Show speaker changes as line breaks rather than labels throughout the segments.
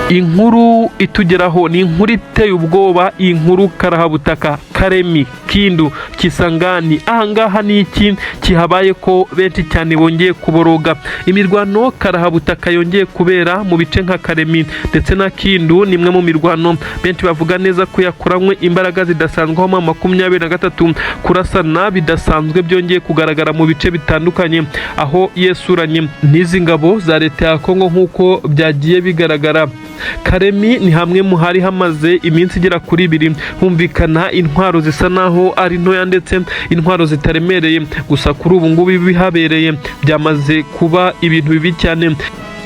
Inkuru itugeraho ni inkuru iteye ubwoba, inkuru karahabutaka, Karemi, Kindu, Kisangani. Ahangaha ni iki kihabaye ko benshi cyane bongeye kuboroga? Imirwano karahabutaka yongeye kubera mu bice nka Karemi ndetse na Kindu. Nimwe mu mirwano benshi bavuga neza ko yakuranywe imbaraga zidasanzwe, aho 23 kurasana bidasanzwe byongeye kugaragara mu bice bitandukanye, aho yesuranye n'izi ngabo za leta ya Kongo nk'uko byagiye bigaragara. Karemi ni hamwe mu hari hamaze iminsi igera kuri 2 humvikana intwaro zisa naho ari ntoya ndetse intwaro zitaremereye, gusa kuri ubu ngubu bihabereye byamaze kuba ibintu bibi cyane.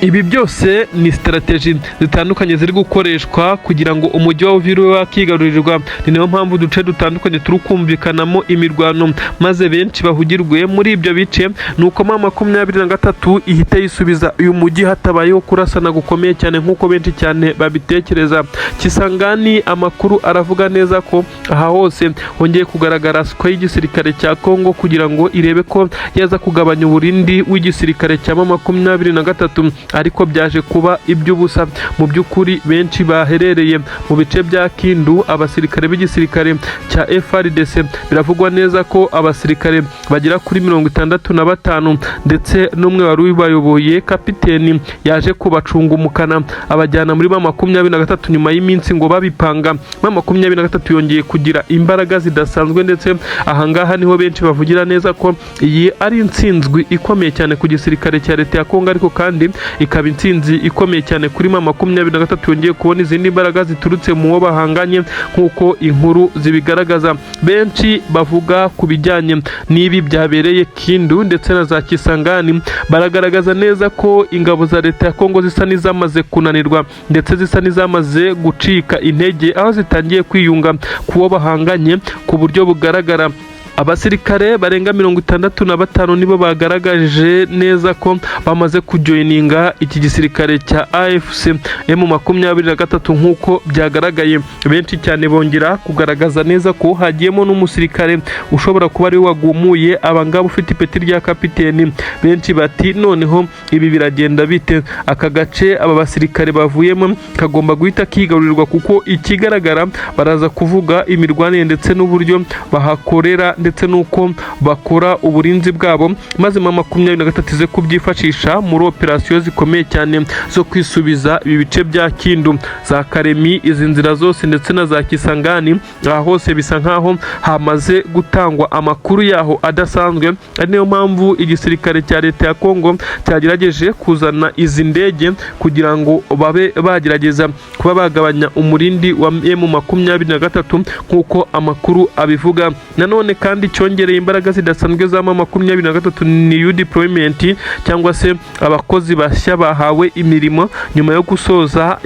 Ibi byose ni strategy zitandukanye ziri gukoreshwa kugira ngo umujyi wa Uvira wakigarurirwa. Ni nayo mpamvu uduce dutandukanye turi kumvikanamo imirwano, maze benshi bahugirwe muri ibyo bice. Nuko 23 ihita yisubiza uyu mujyi hatabayeho kurasana gukomeye cyane nk'uko benshi cyane babitekereza. Kisangani amakuru aravuga neza ko aha hose hongeye kugaragara siko y'igisirikare cya Kongo kugira ngo irebe ko yaza kugabanya uburindi w'igisirikare cya 23, ariko byaje kuba iby'ubusa. Mu by'ukuri benshi baherereye mu bice bya Kindu, abasirikare b'igisirikare cya FARDC biravugwa neza ko abasirikare bagera kuri 65 ndetse n'umwe wari ubayoboye kapiteni yaje kubacunga umukana abajyana muri 23 nyuma y'iminsi ngo babipanga. 23 yongeye kugira imbaraga zidasanzwe, ndetse ahangaha niho benshi bavugira neza ko iyi ari intsinzwi ikomeye cyane ku gisirikare cya leta ya Kongo, ariko kandi ikaba intsinzi ikomeye cyane kuri 23 yongeye kubona izindi mbaraga ziturutse mu wo bahanganye nk'uko inkuru zibigaragaza. Benshi bavuga ku bijyanye n'ibi byabereye Kindu ndetse na za Kisangani baragaragaza neza ko ingabo za leta ya Kongo zisa n'izamaze kunanirwa ndetse zisa n'izamaze gucika intege, aho zitangiye kwiyunga ku wo bahanganye ku buryo bugaragara. Abasirikare barenga 65 nibo bagaragaje neza ko bamaze kujoininga iki gisirikare cya AFC M23 nk'uko byagaragaye. Benshi cyane bongera kugaragaza neza ko hagiyemo n'umusirikare ushobora kuba ari wagumuye abangaba ufite ipeti rya kapiteni. Benshi bati noneho ibi biragenda bite? Aka gace aba basirikare bavuyemo kagomba guhita kigarurirwa, kuko ikigaragara baraza kuvuga imirwanire ndetse n'uburyo bahakorera ndetse nuko bakora uburinzi bwabo, maze 23 ze kubyifashisha muri operasiyo zikomeye cyane zo kwisubiza ibi bice bya Kindu, za Karemi, izi nzira zose ndetse na za Kisangani. Aha hose bisa nkaho hamaze gutangwa amakuru yaho adasanzwe. Ari niyo mpamvu igisirikare cya leta ya Kongo cyagerageje kuzana izi ndege kugira ngo babe bagerageza kuba bagabanya umurindi wa M23 nk'uko amakuru abivuga. Nanone kandi cyongereye imbaraga zidasanzwe za 23 new deployment, cyangwa se abakozi bashya bahawe imirimo nyuma yo gusoza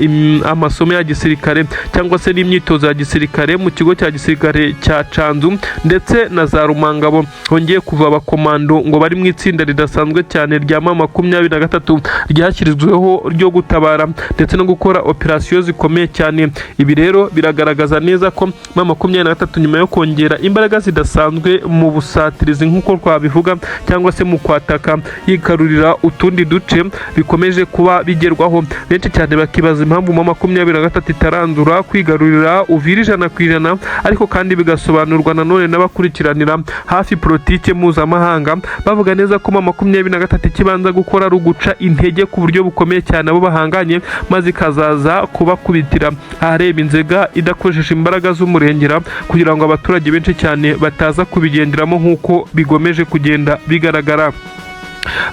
amasomo ya gisirikare cyangwa se n'imyitozo ya gisirikare mu kigo cya gisirikare cya Canzu ndetse na za Rumangabo. Hongeye kuva abakomando ngo bari mu itsinda ridasanzwe cyane rya 23 ryashyirizweho ryo gutabara ndetse no gukora operasiyo zikomeye cyane. Ibi rero biragaragaza neza ko 23 nyuma yo kongera imbaraga zidasanzwe mu busatirizi nk'uko twabivuga, cyangwa se mu kwataka yikarurira utundi duce bikomeje kuba bigerwaho. Benshi cyane bakibaza impamvu 23 itaranzura kwigarurira Uvira 100%, ariko kandi bigasobanurwa nanone n'abakurikiranira hafi politike mpuzamahanga bavuga neza ko 23 kibanza gukora ari uguca intege ku buryo bukomeye cyane abo bahanganye, maze ikazaza kubakubitira ahareba inzega idakoresheje imbaraga z'umurengera kugira ngo abaturage benshi cyane bataza kubigenderamo nk'uko bigomeje kugenda bigaragara.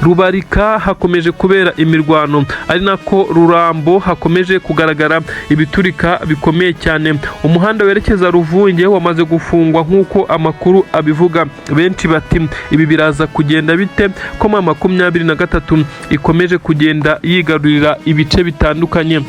Rubarika hakomeje kubera imirwano, ari nako Rurambo hakomeje kugaragara ibiturika bikomeye cyane. Umuhanda werekeza Ruvunge wamaze gufungwa nk'uko amakuru abivuga. Benshi bati ibi biraza kugenda bite ko 23 ikomeje kugenda yigarurira ibice bitandukanye.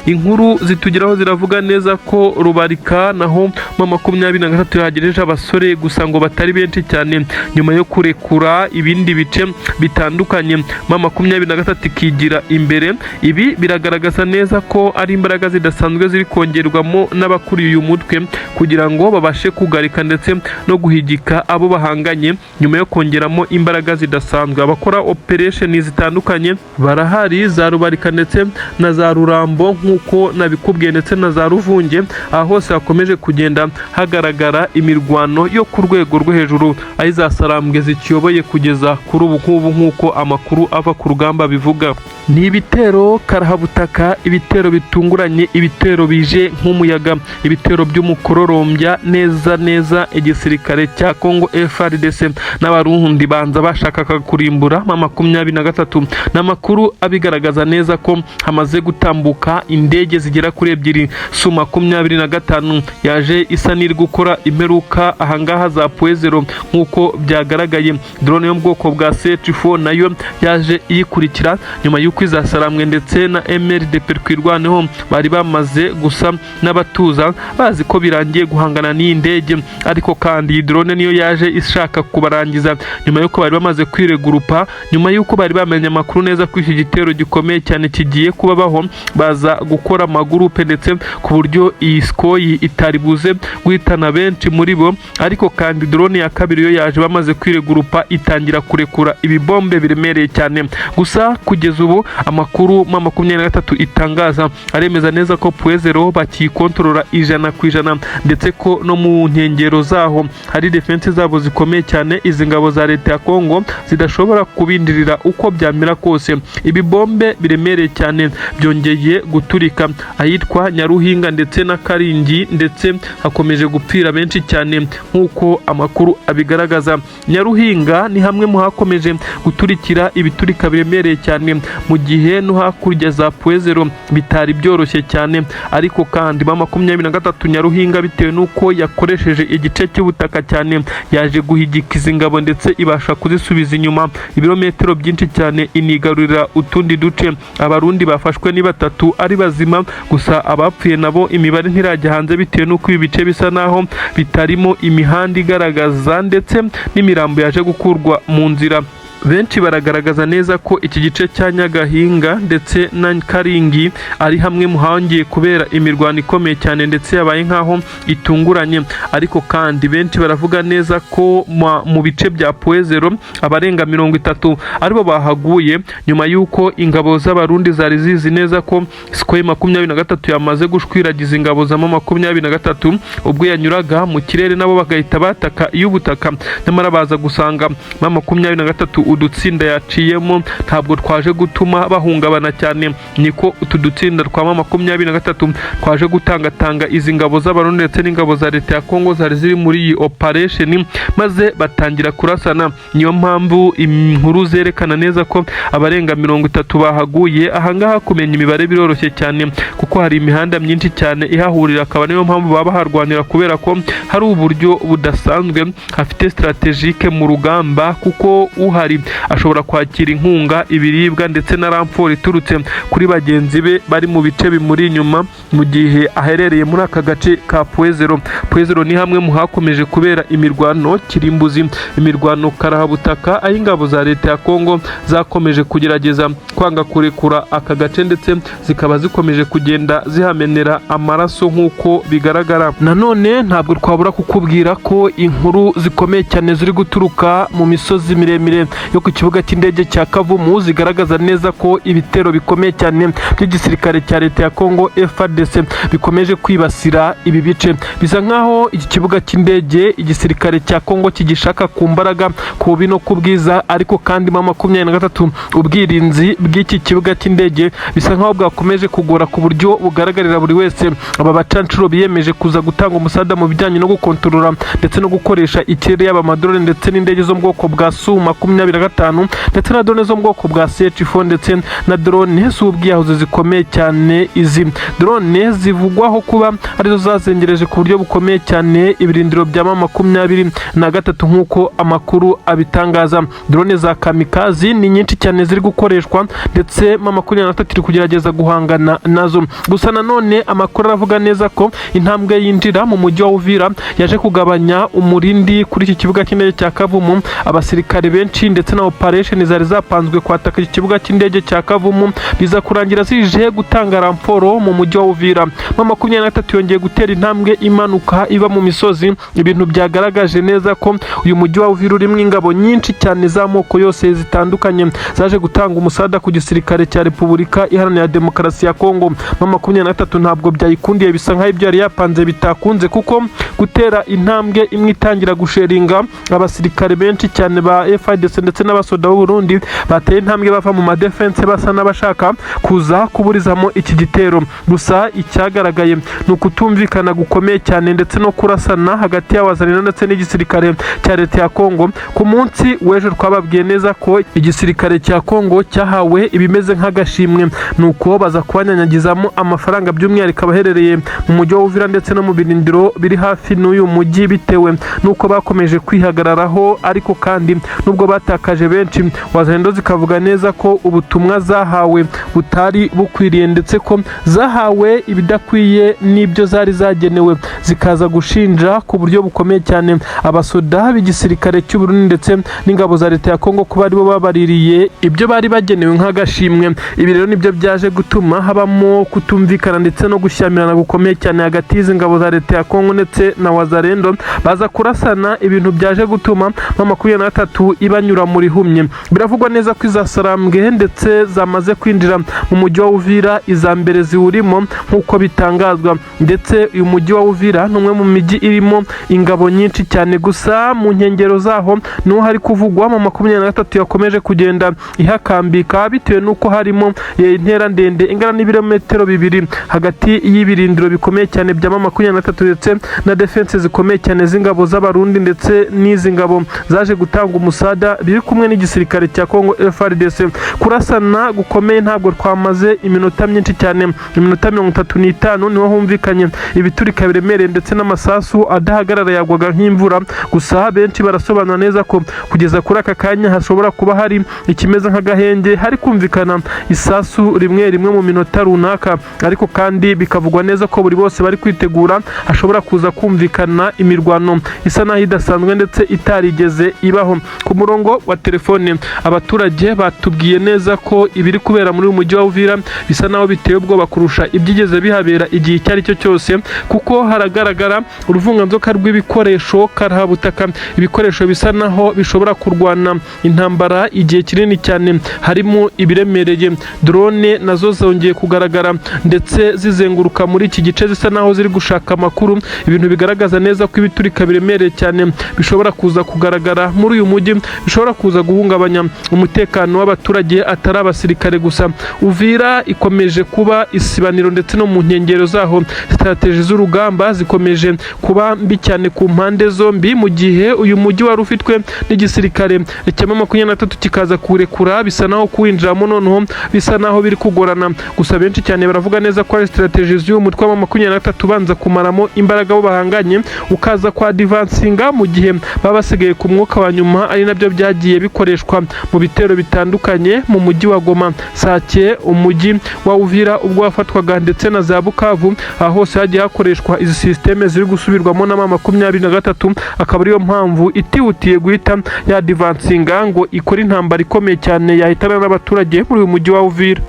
Inkuru zitugeraho ziravuga neza ko Rubarika naho 23 yagejeje abasore gusa ngo batari benshi cyane nyuma yo kurekura ibindi bice bitandukanye. 23 kigira imbere. Ibi biragaragaza neza ko ari imbaraga zidasanzwe ziri kongerwamo n'abakuriye uyu mutwe kugira ngo babashe kugarika ndetse no guhigika abo bahanganye nyuma yo kongeramo imbaraga zidasanzwe. Abakora operation zitandukanye barahari, za Rubarika ndetse na za Rurambo nk'uko nabikubwiye ndetse na za Ruvunge, aha hose hakomeje kugenda hagaragara imirwano yo ku rwego rwo hejuru, aho iza Sarambwe zikiyoboye kugeza kuri ubu ngubu nk'uko amakuru ava ku rugamba bivuga. Ni ibitero karahabutaka, ibitero bitunguranye, ibitero bije nk'umuyaga, ibitero by'umukororombya neza neza igisirikare cya Congo FARDC n'abarundi banza bashakaga kurimbura M23. N'amakuru abigaragaza neza ko hamaze gutambuka indege zigera kuri 2 Su-25 yaje isa n'iri gukora imperuka ahangaha za Puezero nk'uko byagaragaye. Drone yo mu bwoko bwa C4 nayo yaje iyikurikira nyuma y'uko iza Sarambwe ndetse na MRDP kwirwaneho bari bamaze gusa n'abatuza bazi ko birangiye guhangana n'iyi ndege, ariko kandi iyi drone niyo yaje ishaka kubarangiza nyuma y'uko bari bamaze kwiregurupa, nyuma y'uko bari bamenye amakuru neza ko iki gitero gikomeye cyane kigiye kubabaho, baza gukora amagurupe ndetse ku buryo iyi skoyi itari buze guhitana benshi muri bo. Ariko kandi drone ya kabiri yo yaje bamaze kwiregurupa itangira kurekura ibibombe biremereye cyane. Gusa kugeza ubu amakuru M23 itangaza aremeza neza ko Puezero bakikontorora 100% ndetse ko no mu nkengero zaho hari defense zabo zikomeye cyane izi ngabo za leta ya Kongo zidashobora kubindirira uko byamira kose. Ibibombe biremereye cyane byongeye guturika ahitwa Nyaruhinga ndetse na Karingi, ndetse hakomeje gupfira benshi cyane nk'uko amakuru abigaragaza. Nyaruhinga ni hamwe mu hakomeje guturikira ibiturika biremereye cyane, mu gihe no hakurya za Puezero bitari byoroshye cyane. Ariko kandi M23 Nyaruhinga bitewe nuko yakoresheje igice cy'ubutaka cyane yaje guhigika izi ngabo ndetse ibasha kuzisubiza inyuma ibirometero byinshi cyane, inigarurira utundi duce. Abarundi bafashwe ni 3 ari bazima, gusa abapfuye nabo imibare ntirajya hanze bitewe nuko ibi bice bisa naho bitarimo imihanda igaragaza ndetse n'imirambo yaje gukurwa mu nzira. Benshi baragaragaza neza ko iki gice cya Nyagahinga ndetse na Karingi ari hamwe mu hongeye kubera imirwano ikomeye cyane ndetse yabaye nkaho itunguranye. Ariko kandi benshi baravuga neza ko mu bice bya Puezero abarenga 30 aribo bahaguye nyuma y'uko ingabo z'abarundi zari zizi neza ko Skoye 23 yamaze gushwiragiza ingabo za M23 ubwo yanyuraga mu kirere, nabo bagahita bataka y'ubutaka. Nyamara baza gusanga M23 udutsinda yaciyemo ntabwo twaje gutuma bahungabana cyane, niko utudutsinda twa M23 twaje gutangatanga izi ngabo z'abarundi ndetse n'ingabo za leta ya Kongo zari ziri muri iyi operation, maze batangira kurasana. Niyo mpamvu inkuru zerekana neza ko abarenga 30 bahaguye. Ahangaha kumenya imibare biroroshye cyane kuko hari imihanda myinshi cyane ihahurira, akaba niyo mpamvu baba harwanira kubera ko hari uburyo budasanzwe hafite strategique mu rugamba, kuko uhari ashobora kwakira inkunga, ibiribwa ndetse na ramfort iturutse kuri bagenzi be bari mu bice bimuri inyuma mu gihe aherereye muri aka gace ka Puezero. Puezero ni hamwe mu hakomeje kubera imirwano kirimbuzi, imirwano karahabutaka, aho ingabo za leta ya Kongo zakomeje kugerageza kwanga kurekura aka gace ndetse zikaba zikomeje kugenda zihamenera amaraso nk'uko bigaragara. Nanone ntabwo twabura kukubwira ko inkuru zikomeye cyane ziri guturuka mu misozi miremire yo ku kibuga cy'indege cya Kavumu zigaragaza neza ko ibitero bikomeye cyane by'igisirikare cya leta ya Kongo FARDC bikomeje kwibasira ibi bice. Bisa nkaho iki kibuga cy'indege igisirikare cya Kongo kigishaka ku mbaraga, ku bubi no ku bwiza, ariko kandi M23 ubwirinzi bw'iki kibuga cy'indege bisa nkaho bwakomeje kugora ku buryo bugaragarira buri wese. Aba bacancuro biyemeje kuza gutanga umusada mu bijyanye no gukontorora ndetse no gukoresha ikirere yaba amadrone ndetse n'indege zo mu bwoko bwa Su-25 ndetse na drone zo mu bwoko bwa C4 ndetse na drone z'ubwiyahuzi zikomeye cyane. Izi drone zivugwaho kuba arizo zazengereje ku buryo bukomeye cyane ibirindiro bya M23 nk'uko amakuru abitangaza. Drone za kamikazi ni nyinshi cyane ziri gukoreshwa ndetse M23 iri kugerageza guhangana nazo. Gusa nanone amakuru aravuga neza ko intambwe yinjira mu mujyi wa Uvira yaje kugabanya umurindi kuri iki kibuga cy'indege cya Kavumu. Abasirikare benshi ndetse ndetse na operation zari zapanzwe kwataka iki kibuga cy'indege cya Kavumu biza kurangira zije gutanga ramforo mu mujyi wa Uvira. 23 yongeye gutera intambwe imanuka iba mu misozi, ibintu byagaragaje neza ko uyu mujyi wa Uvira urimo ingabo nyinshi cyane z'amoko yose zitandukanye zaje gutanga umusada ku gisirikare cya Repubulika Iharanira Demokarasi ya Kongo. 23 ntabwo byayikundiye, bisa nkaho ibyo yari yapanze bitakunze, kuko gutera intambwe imwe itangira gusheringa abasirikare benshi cyane ba FARDC ndetse n'abasoda b'u Burundi bateye intambwe bava mu madefense basa n'abashaka kuza kuburizamo iki gitero. Gusa icyagaragaye ni ukutumvikana gukomeye cyane ndetse no kurasana hagati y'abazarina ndetse n'igisirikare cya leta ya Kongo. Ku munsi w'ejo twababwiye neza ko igisirikare cya Kongo cyahawe ibimeze nk'agashimwe, nuko baza kubanyanyagizamo amafaranga by'umwihariko abaherereye mu mujyi wa Uvira ndetse no mu birindiro biri hafi n'uyu mujyi, bitewe nuko bakomeje kwihagararaho. Ariko kandi nubwo batakaje benshi, wazarendo zikavuga neza ko ubutumwa zahawe butari bukwiriye ndetse ko zahawe ibidakwiye n'ibyo zari zagenewe, zikaza gushinja ku buryo bukomeye cyane abasoda b'igisirikare cy'u Burundi ndetse n'ingabo za leta ya Kongo kuba aribo babaririye ibyo bari bagenewe nk'agashimwe. Ibi rero nibyo byaje gutuma habamo kutumvikana ndetse no gushyamirana gukomeye cyane hagati y'izi ngabo za leta ya Kongo ndetse na wazarendo, baza kurasana, ibintu byaje gutuma 23 ibanyura muri humye. Biravugwa neza ko izasarambwe ndetse zamaze kwinjira mu mujyi wa Uvira, iza mbere ziwurimo nk'uko bitangazwa, ndetse uyu mujyi wa Uvira ni umwe mu mijyi irimo ingabo nyinshi cyane. Gusa mu nkengero zaho niho hari kuvugwa 23 yakomeje kugenda ihakambika, bitewe nuko harimo intera ndende ingana n'ibirometero 2 hagati y'ibirindiro bikomeye cyane bya 23 ndetse na defense zikomeye cyane z'ingabo z'abarundi ndetse n'izi ngabo zaje gutanga umusada biri kumwe n'igisirikare cya Kongo FARDC. Kurasana gukomeye ntabwo twamaze iminota myinshi cyane, iminota 35 niho humvikanye ibiturika biremereye ndetse n'amasasu adahagarara yagwaga nk'imvura. Gusa benshi barasobanura neza ko kugeza kuri aka kanya hashobora kuba hari ikimeze nk'agahenge, hari kumvikana isasu rimwe mu minota runaka, ariko kandi bikavugwa neza ko buri bose bari kwitegura hashobora kuza kumvikana imirwano isa naho idasanzwe ndetse itarigeze ibaho. Ku murongo wa telefone abaturage batubwiye neza ko ibiri kubera muri uyu mujyi wa Uvira bisa naho biteye ubwoba kurusha ibyigeze bihabera igihe icyo ari cyo cyose, kuko haragaragara uruvunganzoka rw'ibikoresho karahabutaka, ibikoresho bisa naho bishobora kurwana intambara igihe kinini cyane, harimo ibiremereye. Drone nazo zongeye kugaragara ndetse zizenguruka muri iki gice zisa naho ziri gushaka amakuru, ibintu bigaragaza neza ko ibiturika biremereye cyane bishobora kuza kugaragara muri uyu mujyi, bishobora kuza guhungabanya umutekano w'abaturage atari abasirikare gusa. Uvira ikomeje kuba isibaniro ndetse no mu nkengero zaho strategie z'urugamba zikomeje kuba mbi cyane ku mpande zombi, mu gihe uyu mujyi wari ufitwe n'igisirikare cya 23 kikaza kurekura, bisa naho kuwinjiramo noneho bisa naho biri kugorana. Gusa benshi cyane baravuga neza ko ari strategie z'uyu mutwe wa 23 banza kumaramo imbaraga bo bahanganye, ukaza kwa advancinga mu gihe baba basigaye ku mwuka wa nyuma, ari nabyo byagiye bikoreshwa mu bitero bitandukanye mu mujyi wa Goma, Sake, umujyi wa Uvira ubwo wafatwaga ndetse na za Bukavu. Aho hose hagiye hakoreshwa izi systeme ziri gusubirwamo na 23, akaba ariyo mpamvu itihutiye guhita ya advancinga ngo ikora intambara ikomeye cyane yahitana n'abaturage muri uyu mujyi wa Uvira.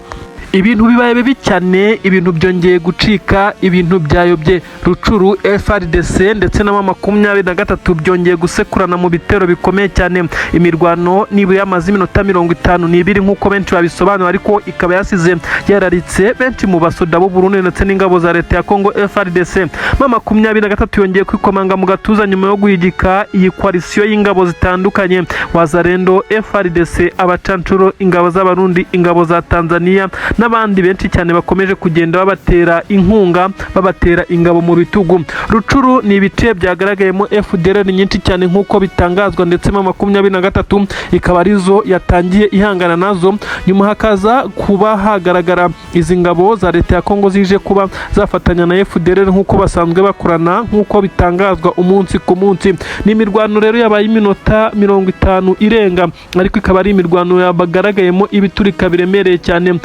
Ibintu bibaye bibi cyane, ibintu byongeye gucika, ibintu byayobye. Rucuru FARDC ndetse na 23 byongeye gusekurana mu bitero bikomeye cyane. Imirwano niba yamaze iminota 52 nk'uko benshi babisobanura, ariko ikaba yasize yararitse benshi mu basoda b'u Burundi ndetse n'ingabo za leta ya Kongo FARDC. 23 yongeye kwikomanga mu gatuza nyuma yo guhigika iyi coalition y'ingabo zitandukanye, wazarendo, FARDC, abacancuro, ingabo z'abarundi, ingabo za Tanzania n'abandi benshi cyane bakomeje kugenda babatera inkunga, babatera ingabo mu bitugu. Rucuru ni ibice byagaragayemo FDLR nyinshi cyane nk'uko bitangazwa, ndetse 23 ikaba arizo yatangiye ihangana nazo. Nyuma hakaza kuba hagaragara izi ngabo za leta ya Kongo zije kuba zafatanya na FDLR nk'uko basanzwe bakorana, nk'uko bitangazwa umunsi ku munsi. Ni imirwano rero yabaye iminota 50 irenga, ariko ikaba ari imirwano yabagaragayemo ibiturika biremereye cyane.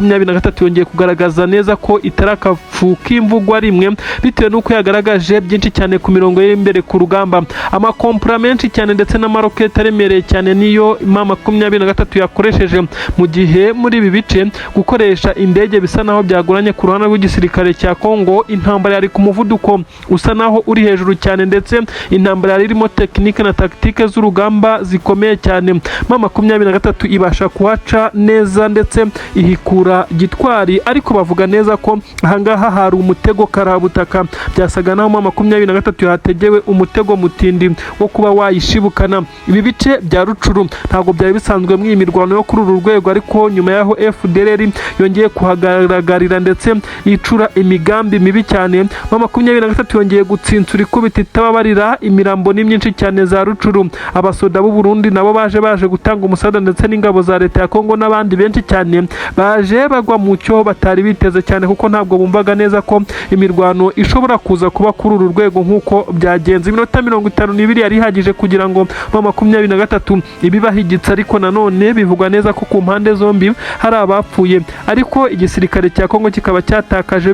M23 yongeye kugaragaza neza ko itarakafu k'imvugwa rimwe bitewe n'uko yagaragaje byinshi cyane ku mirongo y'imbere ku rugamba. Amakompura menshi cyane ndetse n'amaroketi aremereye cyane niyo M23 yakoresheje, mu gihe muri ibi bice gukoresha indege bisa naho byagoranye ku ruhande rw'igisirikare cya Kongo. Intambara yari ku muvuduko usa naho uri hejuru cyane, ndetse intambara yari irimo tekinike na taktike z'urugamba zikomeye cyane. M23 ibasha kuhaca neza ndetse ihikura gitwari, ariko bavuga neza ko ahangaha hari umutego karabutaka. Byasaga naho M23 yategewe umutego mutindi wo kuba wayishibukana. Ibi bice bya Rucuru ntabwo byari bisanzwe mu imirwano yo kuri uru rwego, ariko nyuma yaho FDLR yongeye kuhagaragarira ndetse icura imigambi mibi cyane, M23 yongeye gutsinsura ikubita itababarira. Imirambo ni myinshi cyane za Rucuru. Abasoda b'u Burundi nabo baje gutanga umusada, ndetse n'ingabo za leta ya Kongo n'abandi benshi cyane baje bagwa mu cyo batari biteze cyane, kuko ntabwo bumvaga neza ko imirwano ishobora kuza kuba kuri uru rwego nk'uko byagenze. Iminota 52 yari ihagije kugira ngo M23 ibibahigitse, ariko nanone bivugwa neza ko ku mpande zombi hari abapfuye, ariko igisirikare cya Kongo kikaba cyatakaje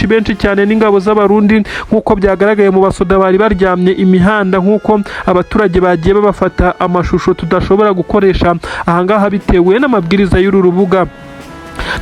benshi cyane n'ingabo z'abarundi, nk'uko byagaragaye mu basoda bari baryamye imihanda, nk'uko abaturage bagiye babafata amashusho tudashobora gukoresha ahangaha bitewe n'amabwiriza y'uru rubuga.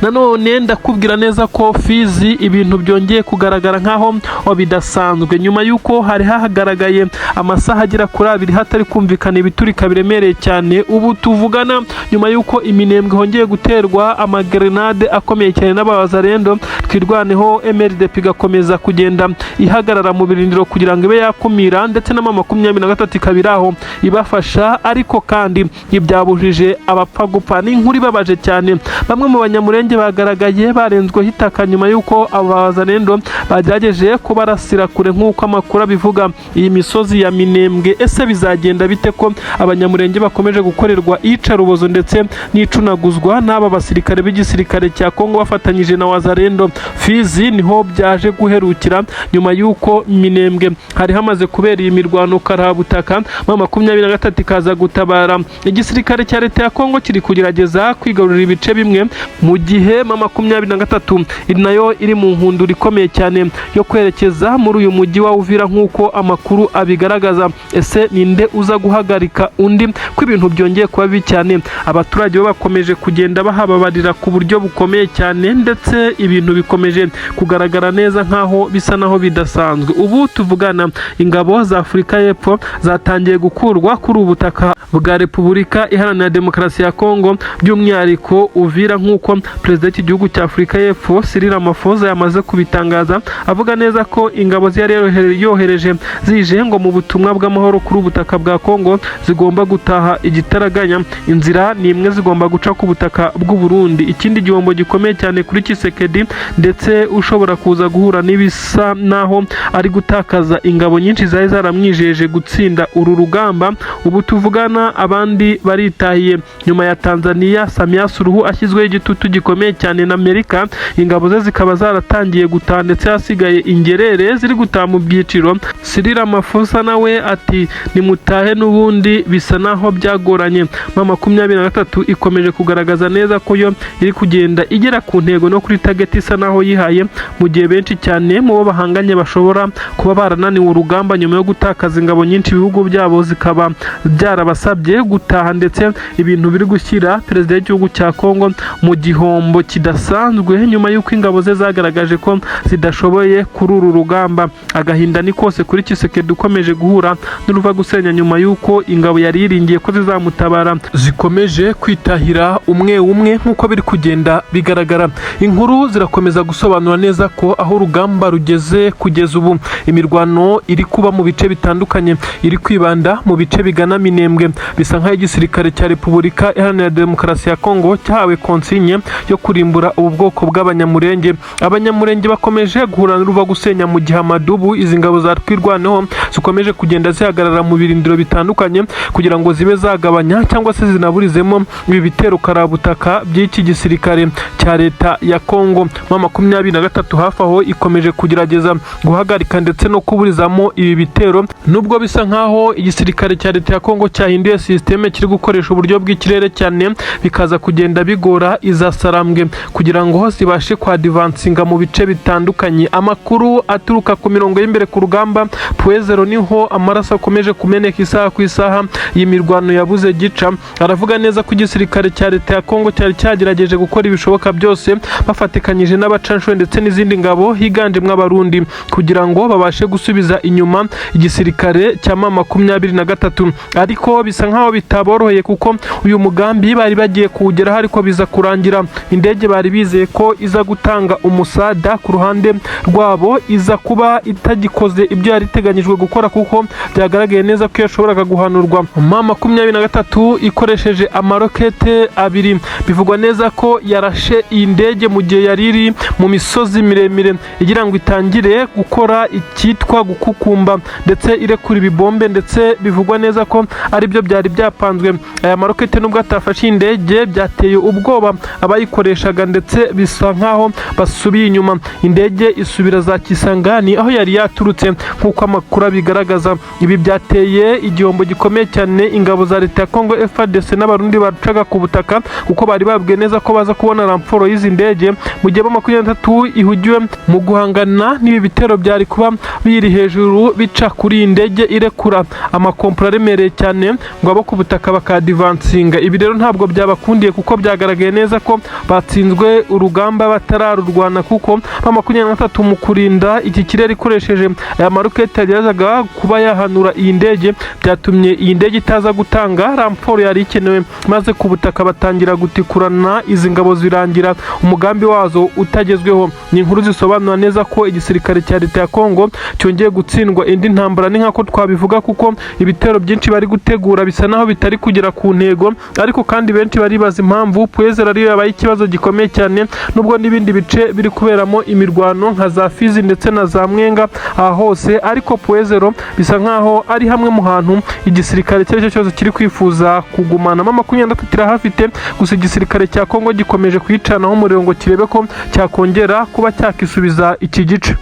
Nanone ndakubwira neza ko Fizi ibintu byongeye kugaragara nkaho bidasanzwe, nyuma yuko hari hagaragaye amasaha agera kuri 2 hatari kumvikana ibiturika biremereye cyane. Ubu tuvugana nyuma yuko iminembwe hongeye guterwa amagrenade akomeye cyane n'abazarendo twirwaneho, MRDP gakomeza kugenda ihagarara mu birindiro kugira ngo ibe yakumira, ndetse na M23 ikabiraho ibafasha, ariko kandi ibyabujije abapfa gupfa. Ni inkuru ibabaje cyane. Bamwe mu Abanyamurenge bagaragaye barenzweho itaka nyuma yuko abazarendo bagerageje kubarasira kure nk'uko amakuru abivuga. Iyi misozi ya Minembwe, ese bizagenda bite ko Abanyamurenge bakomeje gukorerwa iyicarubozo ndetse n'icunaguzwa n'aba basirikare b'igisirikare cya Kongo bafatanyije na wazarendo? Fizi niho byaje guherukira nyuma yuko Minembwe hari hamaze kubera iyi mirwano karabutaka. M23 ikaza gutabara. Igisirikare cya leta ya Kongo kiri kugerageza kwigarurira ibice bimwe, mu gihe M23 nayo iri mu nkundura ikomeye cyane yo kwerekeza muri uyu mujyi wa Uvira nk'uko amakuru abigaragaza. Ese ninde uza guhagarika undi ko ibintu byongeye kuba bibi cyane? Abaturage bo bakomeje kugenda bahababarira ku buryo bukomeye cyane, ndetse ibintu bikomeje kugaragara neza nkaho bisa naho bidasanzwe. Ubu tuvugana ingabo za Afurika y'Epfo zatangiye gukurwa kuri ubutaka bwa Repubulika Iharanira Demokarasi ya Kongo, by'umwihariko Uvira, nk'uko perezida w'igihugu cya Afurika y'Epfo Cyril Ramaphosa yamaze kubitangaza, avuga neza ko ingabo zari yohereje zije ngo mu butumwa bw'amahoro kuri ubutaka bwa Kongo zigomba gutaha igitaraganya. Inzira ni imwe, zigomba guca ku butaka bw'u Burundi. Ikindi gihombo gikomeye cyane kuri Tshisekedi, ndetse ushobora kuza guhura n'ibisa naho ari gutakaza ingabo nyinshi zari zaramwijeje gutsinda uru rugamba. Ubu tuvugana abandi baritahiye nyuma ya Tanzania, Samia Suluhu ashyizweho igitutu gikomeye cyane na Amerika. Ingabo ze zikaba zaratangiye gutaha, ndetse hasigaye ingerere ziri gutaha mu byiciro. Cyril Ramaphosa nawe ati nimutahe n'ubundi bisa naho byagoranye. M23 ikomeje kugaragaza neza ko yo iri kugenda igera ku ntego no kuri target isa naho yihaye, mu gihe benshi cyane mu bo bahanganye bashobora kuba barananiwe urugamba nyuma yo gutakaza ingabo nyinshi. Ibihugu byabo zikaba byarabasabye gutaha, ndetse ibintu biri gushyira perezida w'igihugu cya Kongo mu gihombo kidasanzwe nyuma yuko ingabo ze zagaragaje ko zidashoboye kuri uru rugamba. Agahinda ni kose kuri Tshisekedi ukomeje guhura n'uruva gusenya nyuma yuko ingabo yari yiringiye ko zizamutabara zikomeje kwitahira umwe nk'uko biri kugenda bigaragara. Inkuru zirakomeza gusobanura neza ko aho urugamba rugeze kugeza ubu, imirwano iri kuba mu bice bitandukanye, iri kwibanda mu bice bigana Minembwe. Bisa nk'aho igisirikare cya Repubulika Iharanira Demokarasi ya Kongo cyahawe konsinye yo kurimbura ubu bwoko bw'Abanyamurenge. Abanyamurenge bakomeje guhura n'uruva gusenya mu gihe amadubu izi ngabo za twirwaneho zikomeje kugenda zihagarara mu birindiro bitandukanye kugira ngo zibe zagabanya cyangwa se zinaburizemo ibi bitero karabutaka by'iki gisirikare cya leta ya Kongo. M23 hafi aho ikomeje kugerageza guhagarika ndetse no kuburizamo ibi bitero, nubwo bisa nkaho igisirikare cya leta ya Kongo cyahinduye systeme kiri gukoresha uburyo bw'ikirere cyane, bikaza kugenda bigora izasara Sarambwe kugira ngo zibashe kwadivansinga mu bice bitandukanye. Amakuru aturuka ku mirongo y'imbere ku rugamba Puezero niho amaraso akomeje kumeneka isaha ku isaha, iyi mirwano yabuze gica. Aravuga neza ko igisirikare cya leta ya Kongo cyari cyagerageje gukora ibishoboka byose bafatikanyije n'abacancuro ndetse n'izindi ngabo higanjemo abarundi kugira ngo babashe gusubiza inyuma igisirikare cya M23, ariko bisa nkaho bitaboroheye kuko uyu mugambi bari bagiye kuwugeraho ariko biza kurangira indege bari bizeye ko iza gutanga umusada ku ruhande rwabo iza kuba itagikoze ibyo yari iteganyijwe gukora kuko byagaragaye neza ko yashoboraga guhanurwa. M23 ikoresheje amarokete abiri, bivugwa neza ko yarashe iyi ndege mu gihe yari iri mu misozi miremire igira ngo itangire gukora icyitwa gukukumba ndetse irekura ibibombe, ndetse bivugwa neza ko ari byo byari byapanzwe. Aya marokete nubwo atafashe indege byateye ubwoba abayikoreshaga ndetse bisa nkaho basubiye inyuma. Indege isubira za Kisangani aho yari yaturutse nk'uko amakuru bigaragaza. Ibi byateye igihombo gikomeye cyane ingabo za leta ya Kongo FARDC n'abarundi bacaga ku butaka kuko bari babwiye neza ko baza kubona ramforo y'izi ndege mu gihe M23 ihugiwe mu guhangana n'ibi bitero byari kuba biri hejuru bica kuri iyi ndege irekura amakompora aremereye cyane ngo abo ku butaka bakadivansinga. Ibi rero ntabwo byabakundiye kuko byagaragaye neza ko batsinzwe urugamba batararurwana kuko M23 mu kurinda iki kirere ikoresheje aya marokete yageragezaga kuba yahanura iyi ndege, byatumye iyi ndege itaza gutanga ramforo yari ikenewe, maze ku butaka batangira gutikurana izi ngabo zirangira umugambi wazo utagezweho. Ni inkuru zisobanura neza ko igisirikare cya leta ya Kongo cyongeye gutsindwa indi ntambara ni nkako twabivuga kuko ibitero byinshi bari gutegura bisa naho bitari kugera ku ntego, ariko kandi benshi baribaza impamvu Puezero ariyo yabaye ikibazo gikomeye cyane nubwo n'ibindi bice biri kuberamo imirwano nka za Fizi ndetse na za Mwenga aha hose, ariko Puezero bisa nkaho ari hamwe mu hantu igisirikare cyo cyose kiri kwifuza kugumana. M23 irahafite gusa igisirikare cya Kongo gikomeje kuyicanaho umuriro ngo kirebe ko cyakongera kuba cyakisubiza iki gice.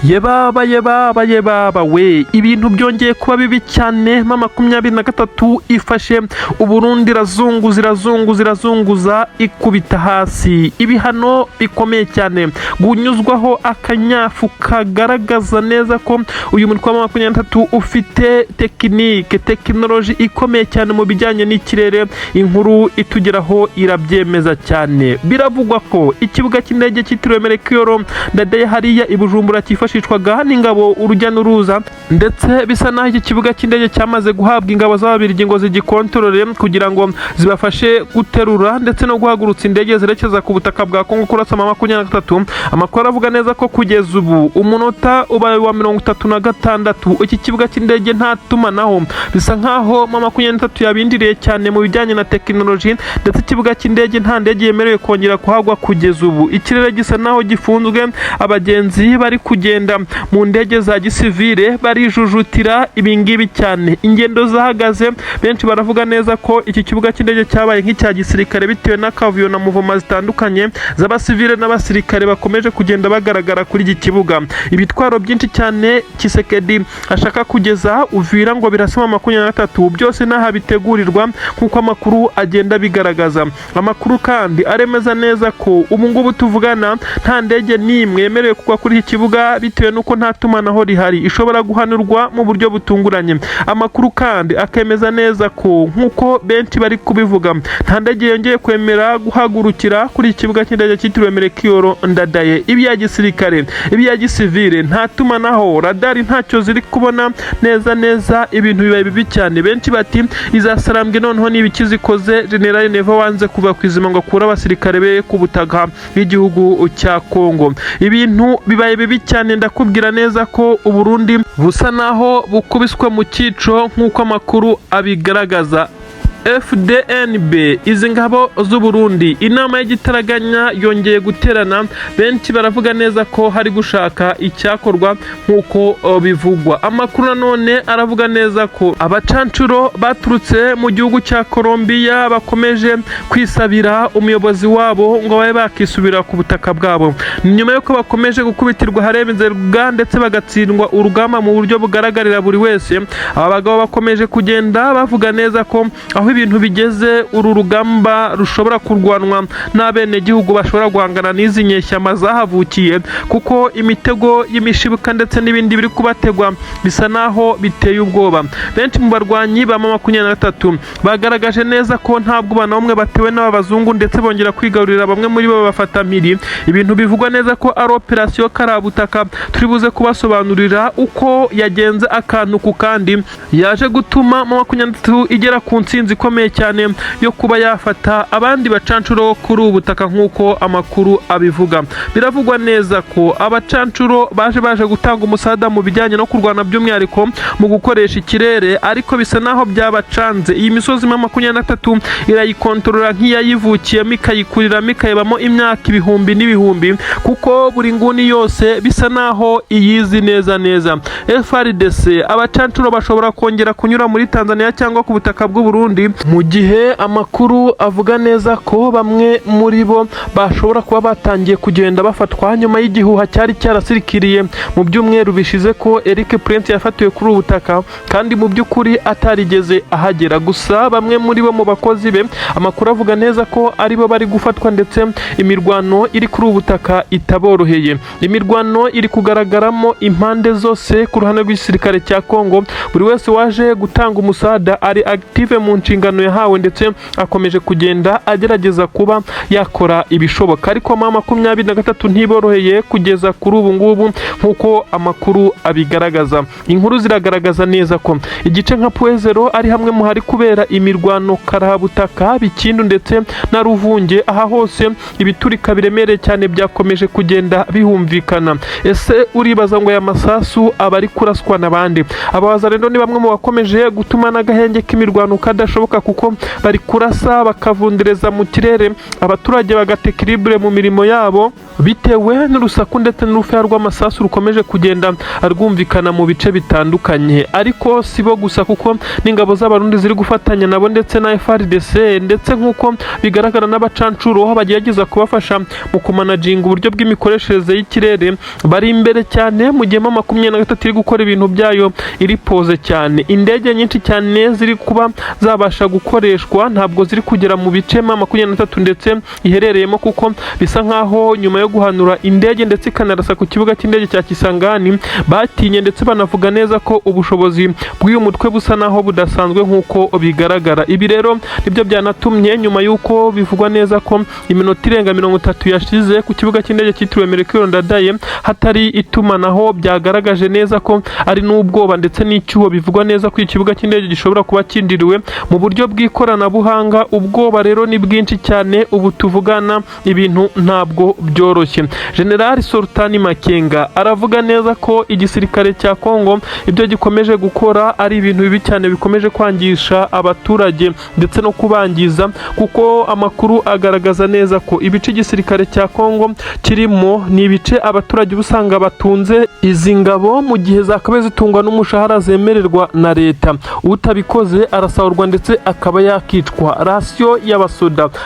Yebaba we, ibintu byongeye kuba bibi cyane. M23 ifashe Uburundi irazunguza ikubita hasi. Ibihano bikomeye cyane, gunyuzwaho akanyafu kagaragaza neza ko uyu mutwe wa M23 ufite tekinoloji ikomeye cyane mu bijyanye n'ikirere. Inkuru itugeraho irabyemeza cyane. Biravugwa ko ikibuga cy'indege cyitiriwe Melchior Ndadaye hariya i Bujumbura cyifashishwaga n'ingabo urujya n'uruza, ndetse bisa naho iki kibuga cy'indege cyamaze guhabwa ingabo z'Ababiligi ngo zigikontorore kugira ngo zibafashe guterura ndetse no guhagurutsa indege zerekeza ku butaka bwa Kongo kurasa M23. Amakuru avuga neza ko kugeza ubu umunota ubaye wa 36 iki kibuga cy'indege nta tumanaho, bisa nkaho M23 yabindiriye cyane mu bijyanye na tekinoloji, ndetse ikibuga cy'indege nta ndege yemerewe kongera kuhagwa kugeza ubu. Ikirere gisa naho gifunzwe, abagenzi bari kugenda mu ndege za gisivile barijujutira ibingibi cyane. Ingendo zahagaze, benshi baravuga neza ko iki kibuga cy'indege cyabaye nk'icya gisirikare bitewe n'akavuyo na muvoma zitandukanye z'abasivile n'abasirikare bakomeje kugenda bagaragara kuri iki kibuga. Ibitwaro byinshi cyane Tshisekedi ashaka kugeza Uvira ngo birasoma M23 byose naha bitegurirwa nk'uko amakuru agenda bigaragaza. Amakuru kandi aremeza neza ko ubu ngubu tuvugana nta ndege n'imwe yemerewe kugwa kuri iki kibuga bitewe nuko nta tumanaho rihari, ishobora guhanurwa mu buryo butunguranye. Amakuru kandi akemeza neza ko nk'uko benshi bari kubivuga nta ndege yongeye kwemera guhagurukira kuri iki kibuga cy'indege cyitiriwe Melchior Ndadaye. Ibi ya gisirikare, ibi ya gisivile, nta tumanaho, radari ntacyo ziri kubona neza. Ibintu bibaye bibi cyane. Benshi bati izasarambwe noneho n'ibikizikoze General Neva wanze kuva kwizima ngo akura abasirikare be ku butaka bw'igihugu cya Kongo. Ibintu bibaye bibi cyane, ndakubwira neza ko Uburundi busa naho bukubiswe mu cyico nk'uko amakuru abigaragaza. FDNB, izi ngabo z'u Burundi, inama y'igitaraganya yongeye guterana. Benshi baravuga neza ko hari gushaka icyakorwa nk'uko bivugwa. Amakuru nanone aravuga neza ko abacancuro baturutse mu gihugu cya Colombia bakomeje kwisabira umuyobozi wabo ngo babe bakisubira ku butaka bwabo. Nyuma yuko bakomeje gukubitirwa haremezerwa ndetse bagatsindwa urugamba mu buryo bugaragarira buri wese, aba bagabo bakomeje kugenda bavuga neza ko aho ibintu bigeze uru rugamba rushobora kurwanwa n'abenegihugu bashobora guhangana n'izi nyeshyamba zahavukiye, kuko imitego y'imishibuka ndetse n'ibindi biri kubategwa bisa naho biteye ubwoba. Benshi mu barwanyi ba M23 bagaragaje neza ko ntabwo bana bamwe batewe n'abazungu, ndetse bongera kwigarurira bamwe muri bo bafata mpiri. Ibintu bivugwa neza ko ari operasiyo karabutaka turi buze kubasobanurira uko yagenze akantu ku kandi, yaje gutuma M23 igera ku ntsinzi ikomeye cyane yo kuba yafata abandi bacancuro kuri ubu butaka nk'uko amakuru abivuga. Biravugwa neza ko abacancuro baje gutanga umusada mu bijyanye no kurwana by'umwihariko mu gukoresha ikirere, ariko bisa naho byabacanze. Iyi misozi M23 irayikontorora nk'iyayivukiyemo, ikayikuriramo, ikayibamo imyaka ibihumbi n'ibihumbi, kuko buri nguni yose bisa naho iyizi neza. FARDC abacancuro bashobora kongera kunyura muri Tanzania cyangwa ku butaka bw'u Burundi, mu gihe amakuru avuga neza ko bamwe muri bo bashobora kuba batangiye kugenda bafatwa nyuma y'igihuha cyari cyarasirikiriye mu byumweru bishize ko Eric Prince yafatiwe kuri ubu butaka, kandi mu by'ukuri atarigeze ahagera. Gusa bamwe muri bo mu bakozi be, amakuru avuga neza ko ari bo bari gufatwa, ndetse imirwano iri kuri ubu butaka itaboroheye. Imirwano iri kugaragaramo impande zose ku ruhande rw'igisirikare cya Kongo. Buri wese waje gutanga umusada ari active mu nshingano yahawe, ndetse akomeje kugenda agerageza kuba yakora ibishoboka, ariko M23 ntiboroheye kugeza kuri ubu ngubu nk'uko amakuru abigaragaza. Inkuru ziragaragaza neza ko igice nka Puezero ari hamwe mu hari kubera imirwano karabutaka, Bikindu ndetse na Ruvunge. Aha hose ibiturika biremereye cyane byakomeje kugenda bihumvikana. Ese uribaza ngo aya masasu abari kuraswa n'abandi? Abazarendo ni bamwe mu bakomeje gutuma n'agahenge k'imirwano kadashoboka, kuko bari kurasa bakavundereza mu kirere, abaturage bagateka equilibre mu mirimo yabo bitewe n'urusaku ndetse n'urufaya rw'amasasu rukomeje kugenda rwumvikana mu bice bitandukanye. Ariko sibo gusa, kuko n'ingabo z'abarundi ziri gufatanya nabo ndetse na FARDC, ndetse nk'uko bigaragara n'abacancuro bagerageza kubafasha mu kumanajinga uburyo bw'imikoreshereze y'ikirere. Bari imbere cyane mu gihe M23 iri gukora ibintu byayo iri pose cyane. Indege nyinshi cyane ziri kuba zabasha gukoreshwa ntabwo ziri kugera mu bice M23 ndetse iherereyemo, kuko bisa nkaho nyuma yo guhanura indege ndetse ikanarasa ku kibuga cy'indege cya Kisangani batinye, ndetse banavuga neza ko ubushobozi bw'uyu mutwe busa naho budasanzwe nk'uko bigaragara. Ibi rero nibyo byanatumye nyuma y'uko bivugwa neza ko iminota irenga 30 yashize ku kibuga cy'indege cyitiriwe Melchior Ndadaye hatari itumanaho, byagaragaje neza ko ari n'ubwoba ndetse n'icyuho. Bivugwa neza ko ikibuga cy'indege gishobora kuba kindiriwe mu buryo bw'ikoranabuhanga. Ubwoba rero ni bwinshi cyane, ubu tuvugana ibintu ntabwo byoroshye. General Sultani Makenga aravuga neza ko igisirikare cya Kongo ibyo gikomeje gukora ari ibintu bibi cyane, bikomeje kwangisha abaturage ndetse no kubangiza, kuko amakuru agaragaza neza ko ibice igisirikare cya Kongo kirimo ni ibice abaturage usanga batunze izi ngabo, mu gihe zakabaye zitungwa n'umushahara zemererwa na leta. Utabikoze arasahurwa ndetse akaba yakicwa.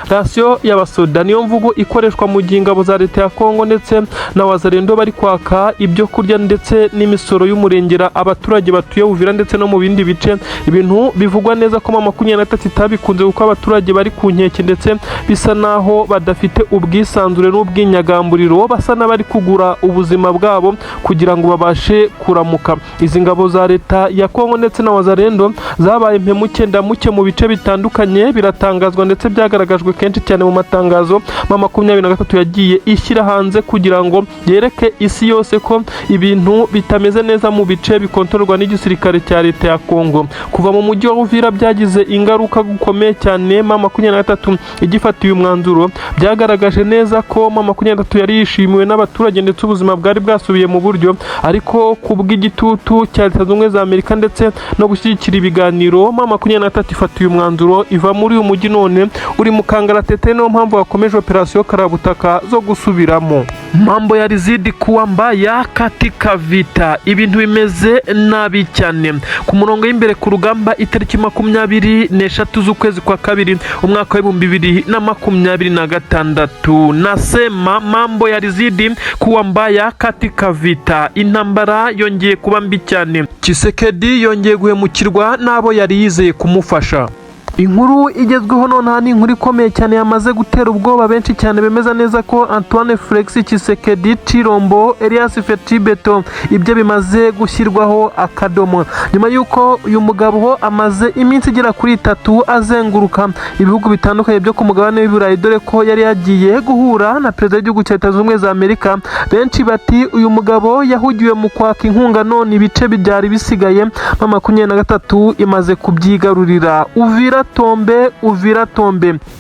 Rasiyo y'abasoda niyo mvugo ikoreshwa mu gihe ingabo za leta ya Kongo ndetse na wazarendo bari kwaka ibyo kurya ndetse n'imisoro y'umurengera abaturage batuye Uvira ndetse no mu bindi bice. Ibintu bivugwa neza ko M23 itabikunze, kuko abaturage bari ku nkeke ndetse bisa naho badafite ubwisanzure n'ubwinyagamburiro, basa n'abari kugura ubuzima bwabo kugira ngo babashe kuramuka. Izi ngabo za leta ya Kongo ndetse na wazarendo zabaye impemuke ndamuke mu bice bitandukanye, biratangazwa ndetse byagaragajwe kenshi cyane mu matangazo M23 yagiye ishyira hanze kugira ngo yereke isi yose ko ibintu bitameze neza mu bice bikontororwa n'igisirikare cya leta ya Kongo. Kuva mu mujyi wa Uvira byagize ingaruka gukomeye cyane. M23 igifatiye umwanzuro, byagaragaje neza ko M23 yari yishimiwe n'abaturage ndetse ubuzima bwari bwasubiye mu buryo, ariko kubw'igitutu cya Leta Zunze Ubumwe za Amerika ndetse no gushyigikira ibiganiro, M23 ifatiye umwanzuro iva muri uyu mujyi, none uri mu kangaratete. Niyo mpamvu hakomeje operasiyo karabutaka zo gusubiramo. Mambo ya rizidi kuwa mbaya katika vita, ibintu bimeze nabi cyane. Ku murongo w'imbere ku rugamba itariki 23 z'ukwezi kwa kabiri umwaka wa 2026, nasema mambo ya rizidi kuwa mbaya katika vita. Intambara yongeye kuba mbi cyane. Tshisekedi yongeye guhemukirwa n'abo yari yizeye kumufasha. Inkuru igezweho nonaha ni inkuru ikomeye cyane yamaze gutera ubwoba benshi cyane bemeza neza ko Antoine Felix Tshisekedi Tshilombo Elias Fetibeto ibyo bimaze gushyirwaho akadomo nyuma yuko uyu mugabo amaze iminsi igera kuri 3 azenguruka ibihugu bitandukanye byo ku mugabane w'Iburayi dore ko yari yagiye guhura na perezida w'igihugu cya Leta Zunze Ubumwe za Amerika. Benshi bati uyu mugabo yahugiwe mu kwaka inkunga none ibice byari bisigaye 23 imaze kubyigarurira. Uvira Tombe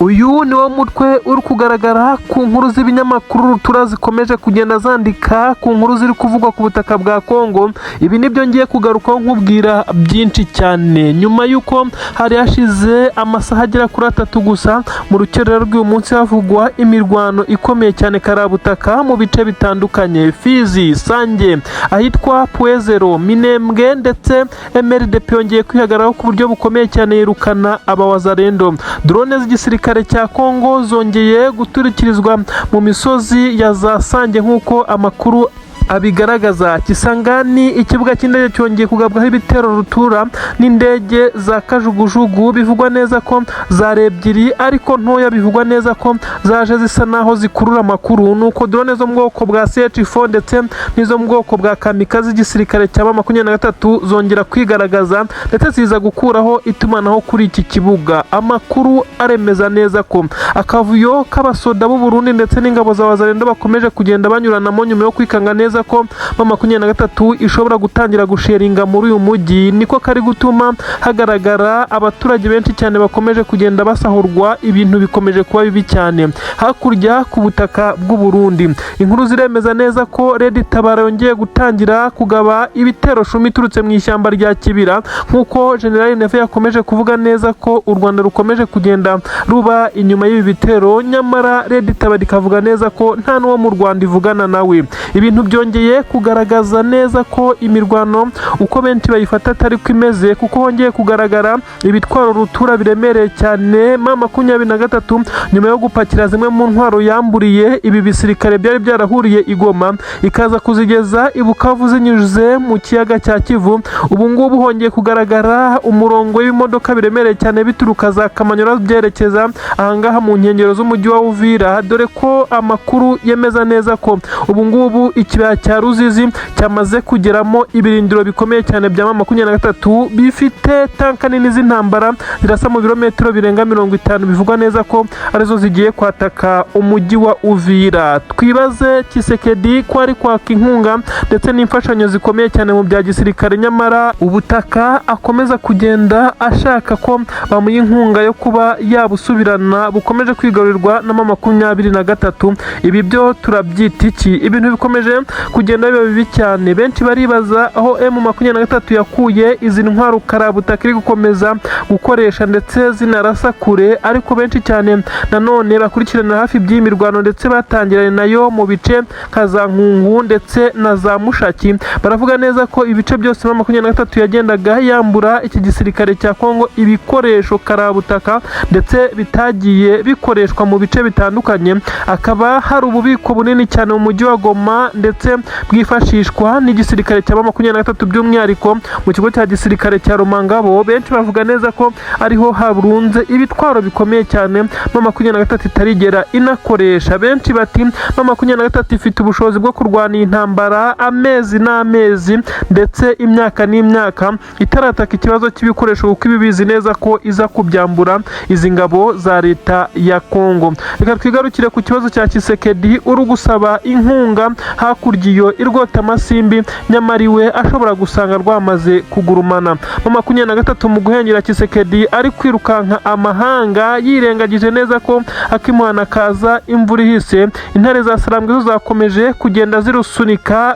uyu ni wo mutwe uri kugaragara ku nkuru z'ibinyamakuru turazikomeje kugenda zandika ku nkuru ziri kuvugwa ku butaka bwa Kongo. Ibi nibyo ngiye kugarukaho nkubwira byinshi cyane nyuma yuko hari hashize amasaha agera kuri 3 gusa mu rukerera rw'uyu munsi havugwa imirwano ikomeye cyane karabutaka mu bice bitandukanye Fizi, Sange, ahitwa Puezero, Minembwe ndetse MRDP yongeye kwihagararaho ku buryo bukomeye cyane yirukana abawazarendo. Drone z'igisirikare cya Kongo zongeye guturikirizwa mu misozi ya za Sange nk'uko amakuru abigaragaza. Kisangani ikibuga cy'indege cyongeye kugabwaho ibitero rutura n'indege za kajugujugu bivugwa neza ko zari ebyiri ariko ntoya, bivugwa neza ko zaje zisa naho zikurura amakuru. Nuko drone zo mu bwoko bwa CH4 ndetse n'izo mu bwoko bwa kamikaze igisirikare cya 23 zongera kwigaragaza ndetse ziza gukuraho itumanaho kuri iki kibuga. Amakuru aremeza neza ko akavuyo k'abasoda b'u Burundi ndetse n'ingabo za Wazalendo bakomeje kugenda banyuranamo nyuma yo kwikanga neza ko 23 ishobora gutangira gusheringa muri uyu mujyi, niko kari gutuma hagaragara abaturage benshi cyane bakomeje kugenda basahurwa. Ibintu bikomeje kuba bibi cyane hakurya ku butaka bw'u Burundi. Inkuru ziremeza neza ko Red Tabara yongeye gutangira kugaba ibitero shumi turutse mu ishyamba rya Kibira nkuko General Neve yakomeje kuvuga neza ko u Rwanda rukomeje kugenda ruba inyuma y'ibi bitero, nyamara Red Tabara ikavuga neza ko nta n'uwo mu Rwanda ivugana nawe. Ibintu byongeye kugaragaza neza ko imirwano uko benshi bayifata atari ko imeze, kuko hongeye kugaragara ibitwaro rutura biremereye cyane 23 nyuma yo gupakira zimwe mu ntwaro yamburiye ibi bisirikare byari byarahuriye igoma ikaza kuzigeza ibukavu zinyuze mu kiyaga cya Kivu. Ubu ngubu hongeye kugaragara umurongo w'imodoka biremereye cyane bituruka za Kamanyora byerekeza ahangaha mu nkengero z'umujyi wa Uvira, dore ko amakuru yemeza neza ko ubu ngubu ikibaya cya Ruzizi cyamaze kugeramo ibirindiro bikomeye cyane bya 23 bifite tanka nini z'intambara zirasa mu birometero birenga 50, bivugwa neza ko arizo zigiye kwataka umujyi wa Uvira. Twibaze Tshisekedi ko ari kwaka inkunga ndetse n'imfashanyo zikomeye cyane mu bya gisirikare, nyamara ubutaka akomeza kugenda ashaka ko bamuha inkunga yo kuba yabusubirana bukomeje kwigarurirwa na 23. Ibi byo turabyita iki? Ibintu bikomeje kugenda biba bibi cyane. Benshi baribaza aho M23 yakuye izi ntwaro karabutaka iri gukomeza gukoresha ndetse zinarasa kure, ariko benshi cyane nanone bakurikirana hafi by'imirwano ndetse batangiranye nayo mu bice nka za Nkungu ndetse na za Mushaki. Baravuga neza ko ibice byose M23 yagendaga yambura iki gisirikare cya Kongo ibikoresho karabutaka ndetse bitagiye bikoreshwa mu bice bitandukanye. Akaba hari ububiko bunini cyane mu mujyi wa Goma ndetse bwifashishwa n'igisirikare cya 23 by'umwihariko mu kigo cya gisirikare cya Rumangabo. Benshi bavuga neza ko ariho haburunze ibitwaro bikomeye cyane 23 itarigera inakoresha. Benshi bati 23 ifite ubushobozi bwo kurwana intambara amezi n'amezi ndetse imyaka n'imyaka itarataka ikibazo cy'ibikoresho, kuko ibibizi neza ko iza kubyambura izi ngabo za leta ya Kongo. Reka twigarukire ku kibazo cya Tshisekedi uri gusaba inkunga hakurya iyo irwota amasimbi, nyamara iwe ashobora gusanga rwamaze kugurumana. 23 mu guhengera Tshisekedi ari kwirukanka amahanga yirengagije neza ko akimwana kaza imvura ihise. Intare za Sarambwe zo zakomeje kugenda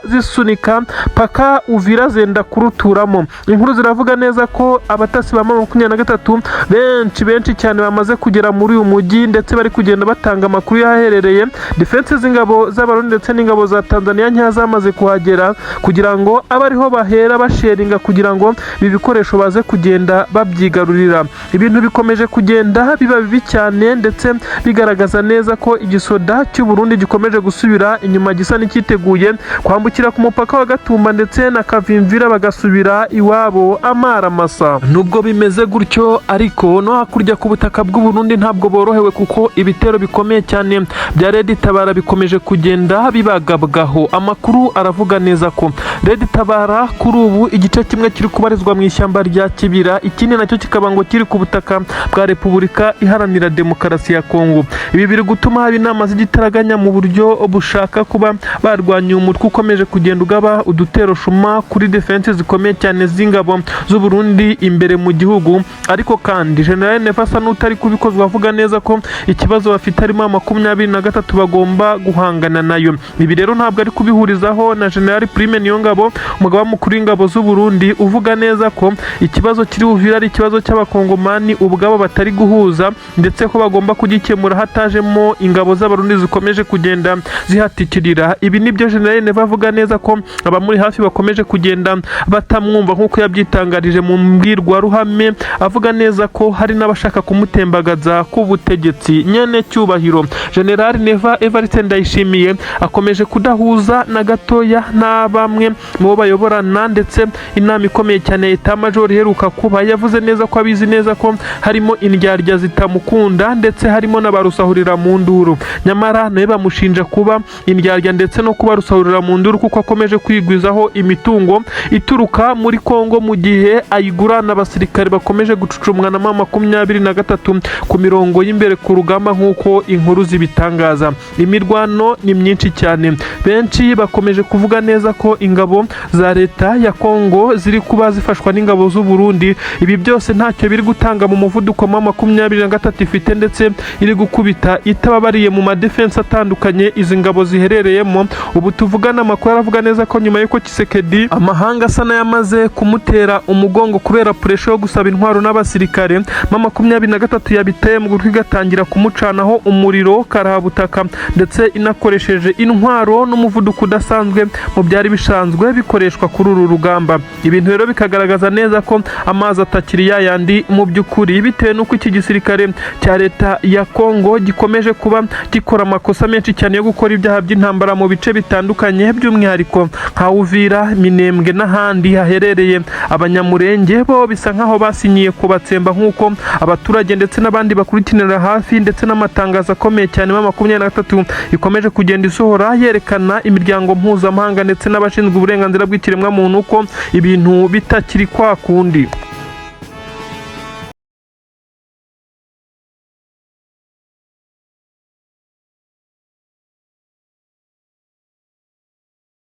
zisunika paka Uvira zenda kuruturamo. Inkuru ziravuga neza ko abatasi ba 23 benshi cyane bamaze kugera muri uyu mujyi ndetse bari kugenda batanga amakuru yaherereye. Defense z'ingabo z'Abarundi ndetse n'ingabo za Tanzania nkeya zamaze kuhagera kugira ngo abe ariho bahera basheringa kugira ngo ibi bikoresho baze kugenda babyigarurira. Ibintu bikomeje kugenda biba bibi cyane ndetse bigaragaza neza ko igisoda cy'u Burundi gikomeje gusubira inyuma, gisa n'icyiteguye kwambukira ku mupaka wa Gatumba ndetse na Kavimvira bagasubira iwabo amaramasa. Nubwo bimeze gutyo ariko no hakurya ku butaka bw'u Burundi ntabwo borohewe, kuko ibitero bikomeye cyane bya Red Tabara bikomeje kugenda bibagabwaho. Amakuru aravuga neza ko Red Tabara kuri ubu igice kimwe kiri kubarizwa mu ishyamba rya Kibira, ikindi nacyo kikaba ngo kiri ku butaka bwa Repubulika Iharanira Demokarasi ya Kongo. Ibi biri gutuma haba inama z'igitaraganya mu buryo bushaka kuba barwanya umutwe ukomeje kugenda ugaba udutero shuma kuri defense zikomeye cyane z'ingabo z'u Burundi imbere mu gihugu. Ariko kandi General Nefasa n'utari kubikozwa avuga neza ko ikibazo bafite harimo 23 bagomba guhangana nayo. Ibi rero ntabwo ari kubihurizaho na General Prime Niyongabo, umugaba mukuru w'ingabo z'u Burundi, uvuga neza ko ikibazo kiri Uvira ari ikibazo cy'abakongomani ubwabo batari guhuza, ndetse ko bagomba kugikemura hatajemo ingabo z'abarundi zikomeje kugenda zihatikirira. Ibi nibyo General Neva avuga neza ko abamuri hafi bakomeje kugenda batamwumva nk'uko yabyitangarije mu mbwirwaruhame, avuga neza ko hari n'abashaka kumutembagaza ku butegetsi. Nyene cyubahiro General Neva Evariste Ndayishimiye akomeje kudahuza na gatoya na bamwe mu bo bayoborana, ndetse inama ikomeye cyane Etat Major iheruka kuba yavuze neza ko abizi neza ko harimo indyarya zitamukunda ndetse harimo n'abarusahurira mu nduru. Nyamara nawe bamushinja kuba indyarya ndetse no kuba rusahurira mu nduru kuko akomeje kwigwizaho imitungo ituruka muri Kongo mu gihe ayigurana abasirikare bakomeje gucucumwa na 23 ku mirongo y'imbere ku rugamba nk'uko inkuru zibitangaza. Imirwano ni myinshi cyane, benshi bakomeje kuvuga neza ko ingabo za leta ya Kongo ziri kuba zifashwa n'ingabo z'u Burundi. Ibi byose ntacyo biri gutanga mu muvuduko wa 23 ifite, ndetse iri gukubita itababariye mu madefense atandukanye izi ngabo ziherereyemo. Ubu tuvugana amakuru aravuga neza ko nyuma y'uko Kisekedi amahanga asa n'ayamaze kumutera umugongo kubera pressure yo gusaba intwaro n'abasirikare, 23 yabiteye mu gutwi gatangira kumucanaho umuriro karahabutaka, ndetse inakoresheje intwaro n'umuvuduko udasanzwe mu byari bisanzwe bikoreshwa kuri uru rugamba. Ibintu rero bikagaragaza neza ko amazi atakiri yayandi mu by'ukuri, bitewe n'uko iki gisirikare cya leta ya Kongo gikomeje kuba gikora amakosa menshi cyane yo gukora ibyaha by'intambara mu bice bitandukanye, by'umwihariko nka Uvira, Minembwe n'ahandi haherereye abanyamurenge. Bo bisa nkaho basinyiye kubatsemba nk'uko abaturage ndetse n'abandi bakurikiranira hafi, ndetse n'amatangazo akomeye cyane 23 ikomeje kugenda isohora yerekana imiryango mpuzamahanga ndetse n'abashinzwe uburenganzira bw'ikiremwa muntu ko ibintu bitakiri kwa kundi.